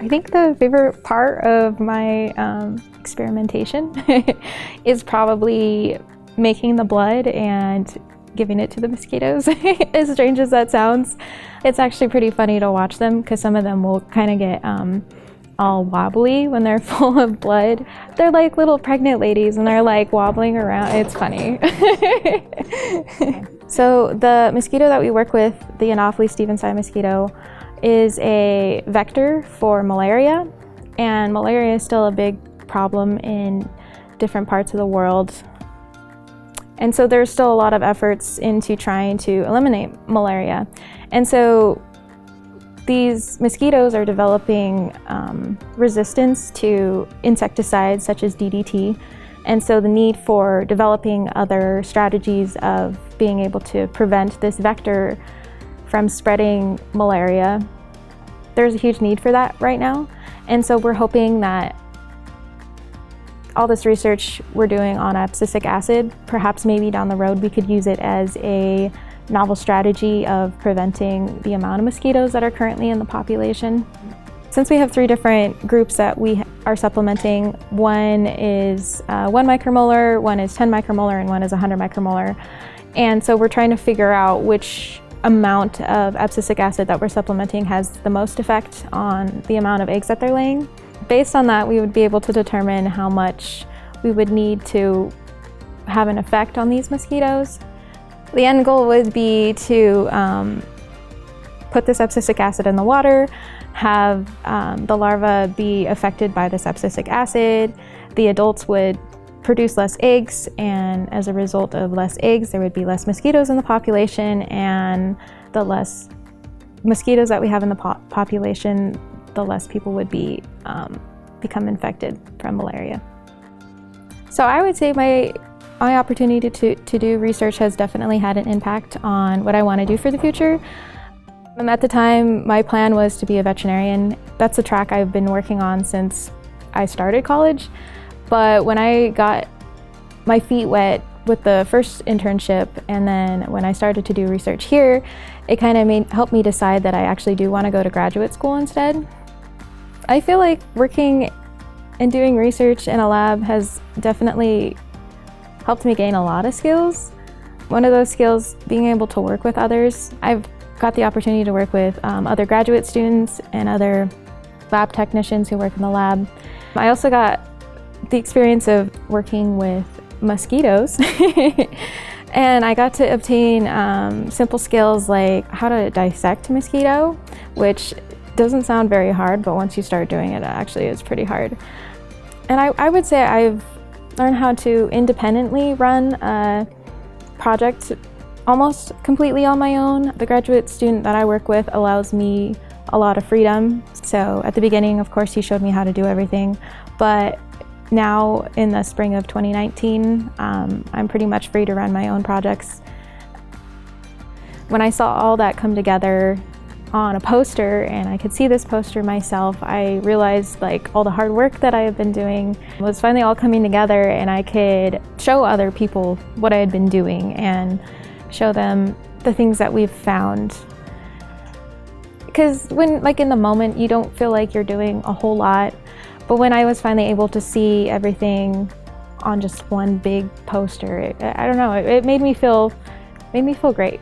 think the favorite part of my experimentation is probably making the blood and giving it to the mosquitoes. As strange as that sounds, it's actually pretty funny to watch them because some of them will kind of get all wobbly when they're full of blood. They're like little pregnant ladies and they're like wobbling around. It's funny. So the mosquito that we work with, the Anopheles stevensii mosquito, is a vector for malaria, and malaria is still a big problem in different parts of the world. And so there's still a lot of efforts into trying to eliminate malaria. And so these mosquitoes are developing resistance to insecticides such as DDT. And so the need for developing other strategies of being able to prevent this vector from spreading malaria, there's a huge need for that right now. And so we're hoping that all this research we're doing on abscisic acid, perhaps maybe down the road we could use it as a novel strategy of preventing the amount of mosquitoes that are currently in the population. Since we have 3 different groups that we are supplementing, one is 1 micromolar, one is 10 micromolar, and one is 100 micromolar. And so we're trying to figure out which amount of abscisic acid that we're supplementing has the most effect on the amount of eggs that they're laying. Based on that, we would be able to determine how much we would need to have an effect on these mosquitoes. The end goal would be to put this abscisic acid in the water, have the larvae be affected by this abscisic acid. The adults would produce less eggs, and as a result of less eggs, there would be less mosquitoes in the population, and the less mosquitoes that we have in the population, the less people would be become infected from malaria. So I would say my opportunity to do research has definitely had an impact on what I want to do for the future. At the time, my plan was to be a veterinarian. That's a track I've been working on since I started college. But when I got my feet wet with the first internship, and then when I started to do research here, it kind of helped me decide that I actually do want to go to graduate school instead. I feel like working and doing research in a lab has definitely helped me gain a lot of skills. One of those skills, being able to work with others. I've got the opportunity to work with other graduate students and other lab technicians who work in the lab. I also got the experience of working with mosquitoes and I got to obtain simple skills like how to dissect a mosquito, which doesn't sound very hard, but once you start doing it actually is pretty hard. And I would say I've learned how to independently run a project almost completely on my own. The graduate student that I work with allows me a lot of freedom. So at the beginning, of course, he showed me how to do everything, but now in the spring of 2019, I'm pretty much free to run my own projects. When I saw all that come together on a poster and I could see this poster myself, I realized like all the hard work that I have been doing was finally all coming together, and I could show other people what I had been doing and show them the things that we've found. Because when, like in the moment, you don't feel like you're doing a whole lot, but when I was finally able to see everything on just one big poster, I don't know, it made me feel great.